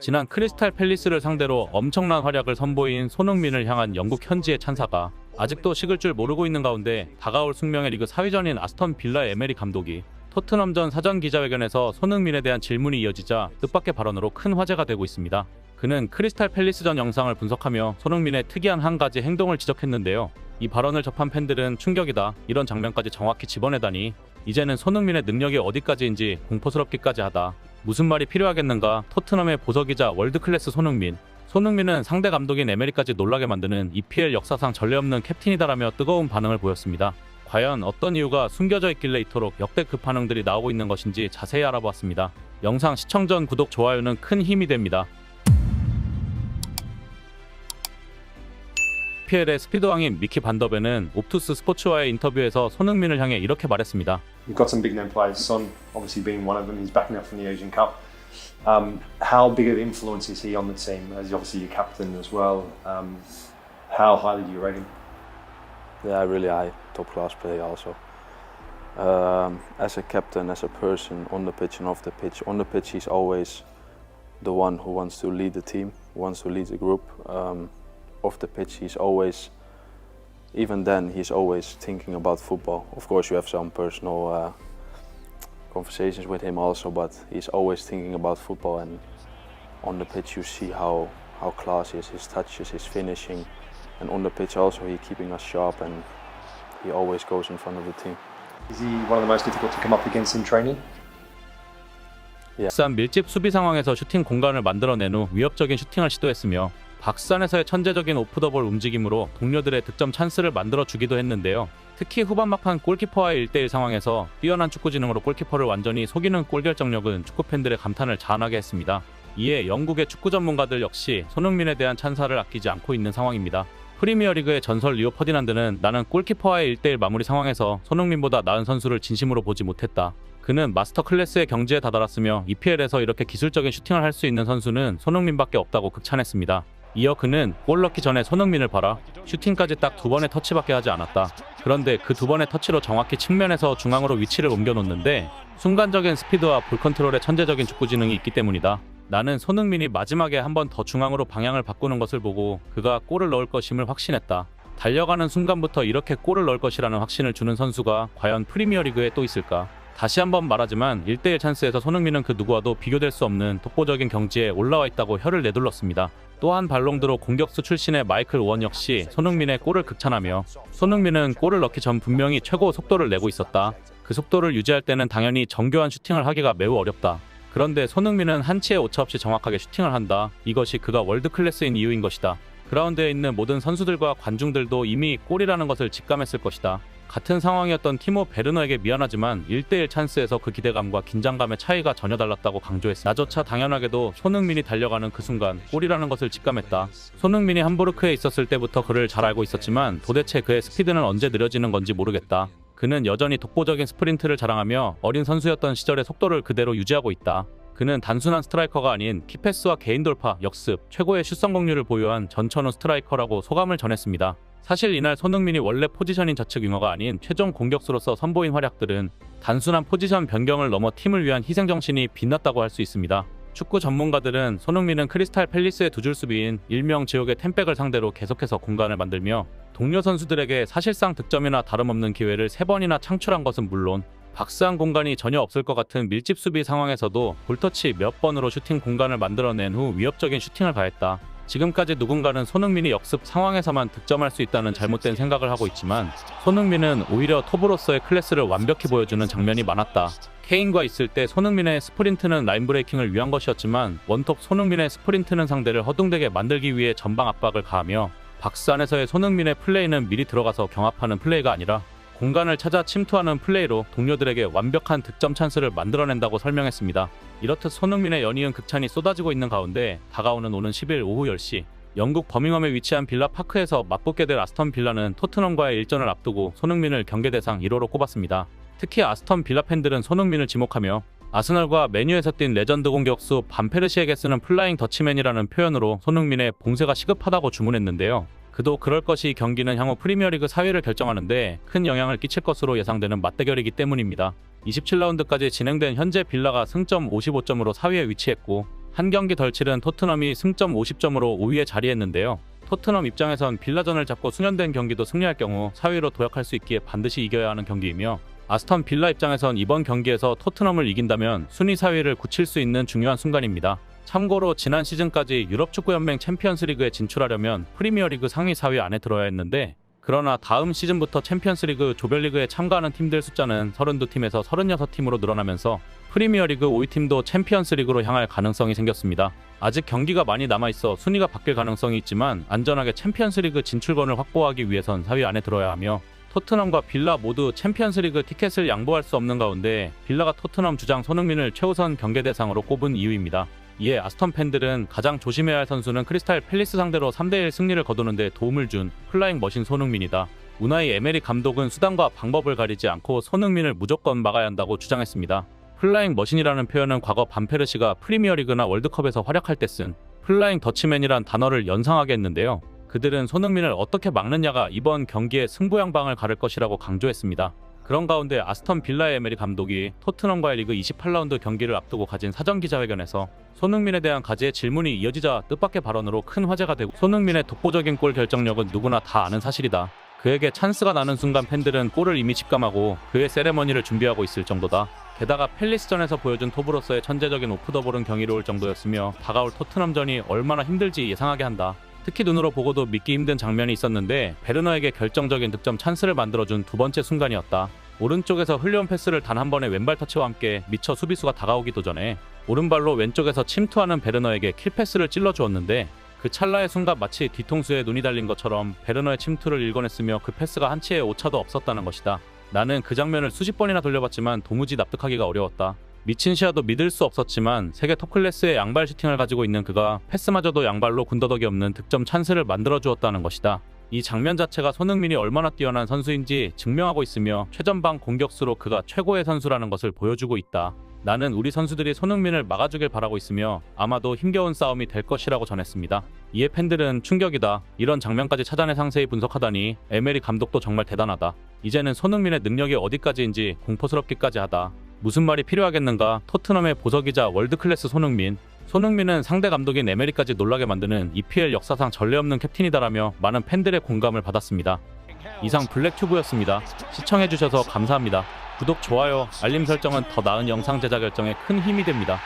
지난 크리스탈 팰리스를 상대로 엄청난 활약을 선보인 손흥민을 향한 영국 현지의 찬사가 아직도 식을 줄 모르고 있는 가운데 다가올 숙명의 리그 4위전인 아스턴 빌라의 에메리 감독이 토트넘전 사전 기자회견에서 손흥민에 대한 질문이 이어지자 뜻밖의 발언으로 큰 화제가 되고 있습니다. 그는 크리스탈 팰리스전 영상을 분석하며 손흥민의 특이한 한 가지 행동을 지적했는데요. 이 발언을 접한 팬들은 충격이다, 이런 장면까지 정확히 집어내다니, 이제는 손흥민의 능력이 어디까지인지 공포스럽기까지 하다, 무슨 말이 필요하겠는가, 토트넘의 보석이자 월드클래스 손흥민은 상대 감독인 에메리까지 놀라게 만드는 EPL 역사상 전례 없는 캡틴이다라며 뜨거운 반응을 보였습니다. 과연 어떤 이유가 숨겨져 있길래 이토록 역대급 반응들이 나오고 있는 것인지 자세히 알아보았습니다. 영상 시청 전 구독, 좋아요는 큰 힘이 됩니다. EPL의 스피드왕인 미키 반더벤은 옵투스 스포츠와의 인터뷰에서 손흥민을 향해 이렇게 말했습니다. You've got some big name players, Son obviously being one of them. He's backing up from the Asian Cup. How big of influence is he on the team? As obviously your captain as well. How highly do you rate him? Yeah, really high, top class player also. As a captain, as a person, on the pitch and off the pitch. On the pitch, he's always the one who wants to lead the team, wants to lead the group. Off the pitch, he's always, even then, he's always thinking about football. Of course, you have some personal conversations with him also, but he's always thinking about football. And on the pitch, you see how class he is, his touches, his finishing. And on the pitch also, he's keeping us sharp and he always goes in front of the team. Is he one of the most difficult to come up against in training? 박산 밀집 수비 상황에서 슈팅 공간을 만들어낸 후 위협적인 슈팅을 시도했으며 박산에서의 천재적인 오프더볼 움직임으로 동료들의 득점 찬스를 만들어주기도 했는데요. 특히 후반 막판 골키퍼와의 1대1 상황에서 뛰어난 축구지능으로 골키퍼를 완전히 속이는 골결정력은 축구팬들의 감탄을 자아나게 했습니다. 이에 영국의 축구 전문가들 역시 손흥민에 대한 찬사를 아끼지 않고 있는 상황입니다. 프리미어리그의 전설 리오 퍼디난드는 나는 골키퍼와의 1대1 마무리 상황에서 손흥민보다 나은 선수를 진심으로 보지 못했다. 그는 마스터 클래스의 경지에 다다랐으며 EPL에서 이렇게 기술적인 슈팅을 할 수 있는 선수는 손흥민밖에 없다고 극찬했습니다. 이어 그는 골 넣기 전에 손흥민을 봐라, 슈팅까지 딱 2번의 터치밖에 하지 않았다. 그런데 그 2번의 터치로 정확히 측면에서 중앙으로 위치를 옮겨놓는데 순간적인 스피드와 볼 컨트롤의 천재적인 축구지능이 있기 때문이다. 나는 손흥민이 마지막에 한 번 더 중앙으로 방향을 바꾸는 것을 보고 그가 골을 넣을 것임을 확신했다. 달려가는 순간부터 이렇게 골을 넣을 것이라는 확신을 주는 선수가 과연 프리미어리그에 또 있을까? 다시 한번 말하지만 1대1 찬스에서 손흥민은 그 누구와도 비교될 수 없는 독보적인 경지에 올라와 있다고 혀를 내둘렀습니다. 또한 발롱드로 공격수 출신의 마이클 오원 역시 손흥민의 골을 극찬하며 손흥민은 골을 넣기 전 분명히 최고 속도를 내고 있었다. 그 속도를 유지할 때는 당연히 정교한 슈팅을 하기가 매우 어렵다. 그런데 손흥민은 한치의 오차 없이 정확하게 슈팅을 한다. 이것이 그가 월드클래스인 이유인 것이다. 그라운드에 있는 모든 선수들과 관중들도 이미 골이라는 것을 직감했을 것이다. 같은 상황이었던 티모 베르너에게 미안하지만 1대1 찬스에서 그 기대감과 긴장감의 차이가 전혀 달랐다고 강조했습니다. 나조차 당연하게도 손흥민이 달려가는 그 순간 골이라는 것을 직감했다. 손흥민이 함부르크에 있었을 때부터 그를 잘 알고 있었지만 도대체 그의 스피드는 언제 느려지는 건지 모르겠다. 그는 여전히 독보적인 스프린트를 자랑하며 어린 선수였던 시절의 속도를 그대로 유지하고 있다. 그는 단순한 스트라이커가 아닌 키패스와 개인 돌파, 역습, 최고의 슛 성공률을 보유한 전천후 스트라이커라고 소감을 전했습니다. 사실 이날 손흥민이 원래 포지션인 좌측 윙어가 아닌 최종 공격수로서 선보인 활약들은 단순한 포지션 변경을 넘어 팀을 위한 희생정신이 빛났다고 할 수 있습니다. 축구 전문가들은 손흥민은 크리스탈 팰리스의 두 줄 수비인 일명 지옥의 템백을 상대로 계속해서 공간을 만들며 동료 선수들에게 사실상 득점이나 다름없는 기회를 3번이나 창출한 것은 물론 박스한 공간이 전혀 없을 것 같은 밀집 수비 상황에서도 볼터치 몇 번으로 슈팅 공간을 만들어낸 후 위협적인 슈팅을 가했다. 지금까지 누군가는 손흥민이 역습 상황에서만 득점할 수 있다는 잘못된 생각을 하고 있지만 손흥민은 오히려 톱으로서의 클래스를 완벽히 보여주는 장면이 많았다. 케인과 있을 때 손흥민의 스프린트는 라인 브레이킹을 위한 것이었지만 원톱 손흥민의 스프린트는 상대를 허둥대게 만들기 위해 전방 압박을 가하며 박스 안에서의 손흥민의 플레이는 미리 들어가서 경합하는 플레이가 아니라 공간을 찾아 침투하는 플레이로 동료들에게 완벽한 득점 찬스를 만들어낸다고 설명했습니다. 이렇듯 손흥민의 연이은 극찬이 쏟아지고 있는 가운데 다가오는 오는 10일 오후 10시 영국 버밍엄에 위치한 빌라 파크에서 맞붙게 될 아스턴 빌라는 토트넘과의 일전을 앞두고 손흥민을 경계 대상 1호로 꼽았습니다. 특히 아스턴 빌라 팬들은 손흥민을 지목하며 아스널과 메뉴에서 뛴 레전드 공격수 반페르시에게 쓰는 플라잉 더치맨이라는 표현으로 손흥민의 봉쇄가 시급하다고 주문했는데요. 그도 그럴 것이 경기는 향후 프리미어리그 4위를 결정하는데 큰 영향을 끼칠 것으로 예상되는 맞대결이기 때문입니다. 27라운드까지 진행된 현재 빌라가 승점 55점으로 4위에 위치했고 한 경기 덜 치른 토트넘이 승점 50점으로 5위에 자리했는데요. 토트넘 입장에선 빌라전을 잡고 수년된 경기도 승리할 경우 4위로 도약할 수 있기에 반드시 이겨야 하는 경기이며, 아스턴 빌라 입장에선 이번 경기에서 토트넘을 이긴다면 순위 4위를 굳힐 수 있는 중요한 순간입니다. 참고로 지난 시즌까지 유럽축구연맹 챔피언스리그에 진출하려면 프리미어리그 상위 4위 안에 들어야 했는데, 그러나 다음 시즌부터 챔피언스리그 조별리그에 참가하는 팀들 숫자는 32팀에서 36팀으로 늘어나면서 프리미어리그 5위 팀도 챔피언스리그로 향할 가능성이 생겼습니다. 아직 경기가 많이 남아있어 순위가 바뀔 가능성이 있지만 안전하게 챔피언스리그 진출권을 확보하기 위해선 4위 안에 들어야 하며, 토트넘과 빌라 모두 챔피언스리그 티켓을 양보할 수 없는 가운데 빌라가 토트넘 주장 손흥민을 최우선 경계 대상으로 꼽은 이유입니다. 이에 아스턴 팬들은 가장 조심해야 할 선수는 크리스탈 팰리스 상대로 3대1 승리를 거두는 데 도움을 준 플라잉 머신 손흥민이다. 우나이 에메리 감독은 수단과 방법을 가리지 않고 손흥민을 무조건 막아야 한다고 주장했습니다. 플라잉 머신이라는 표현은 과거 반페르시가 프리미어리그나 월드컵에서 활약할 때 쓴 플라잉 더치맨이란 단어를 연상하게 했는데요. 그들은 손흥민을 어떻게 막느냐가 이번 경기의 승부양방을 가를 것이라고 강조했습니다. 그런 가운데 아스턴 빌라의 에메리 감독이 토트넘과의 리그 28라운드 경기를 앞두고 가진 사전 기자회견에서 손흥민에 대한 가지의 질문이 이어지자 뜻밖의 발언으로 큰 화제가 되고, 손흥민의 독보적인 골 결정력은 누구나 다 아는 사실이다. 그에게 찬스가 나는 순간 팬들은 골을 이미 직감하고 그의 세레머니를 준비하고 있을 정도다. 게다가 팰리스전에서 보여준 톱으로서의 천재적인 오프더볼은 경이로울 정도였으며 다가올 토트넘전이 얼마나 힘들지 예상하게 한다. 특히 눈으로 보고도 믿기 힘든 장면이 있었는데 베르너에게 결정적인 득점 찬스를 만들어준 두 번째 순간이었다. 오른쪽에서 흘려온 패스를 단 한 번의 왼발 터치와 함께 미처 수비수가 다가오기도 전에 오른발로 왼쪽에서 침투하는 베르너에게 킬패스를 찔러주었는데, 그 찰나의 순간 마치 뒤통수에 눈이 달린 것처럼 베르너의 침투를 읽어냈으며 그 패스가 한치의 오차도 없었다는 것이다. 나는 그 장면을 수십 번이나 돌려봤지만 도무지 납득하기가 어려웠다. 미친 시야도 믿을 수 없었지만 세계 톱클래스의 양발 슈팅을 가지고 있는 그가 패스마저도 양발로 군더더기 없는 득점 찬스를 만들어주었다는 것이다. 이 장면 자체가 손흥민이 얼마나 뛰어난 선수인지 증명하고 있으며 최전방 공격수로 그가 최고의 선수라는 것을 보여주고 있다. 나는 우리 선수들이 손흥민을 막아주길 바라고 있으며 아마도 힘겨운 싸움이 될 것이라고 전했습니다. 이에 팬들은 충격이다. 이런 장면까지 찾아내 상세히 분석하다니 에메리 감독도 정말 대단하다. 이제는 손흥민의 능력이 어디까지인지 공포스럽기까지 하다. 무슨 말이 필요하겠는가. 토트넘의 보석이자 월드클래스 손흥민. 손흥민은 상대 감독인 에메리까지 놀라게 만드는 EPL 역사상 전례 없는 캡틴이다라며 많은 팬들의 공감을 받았습니다. 이상 블랙튜브였습니다. 시청해주셔서 감사합니다. 구독, 좋아요, 알림 설정은 더 나은 영상 제작 결정에 큰 힘이 됩니다.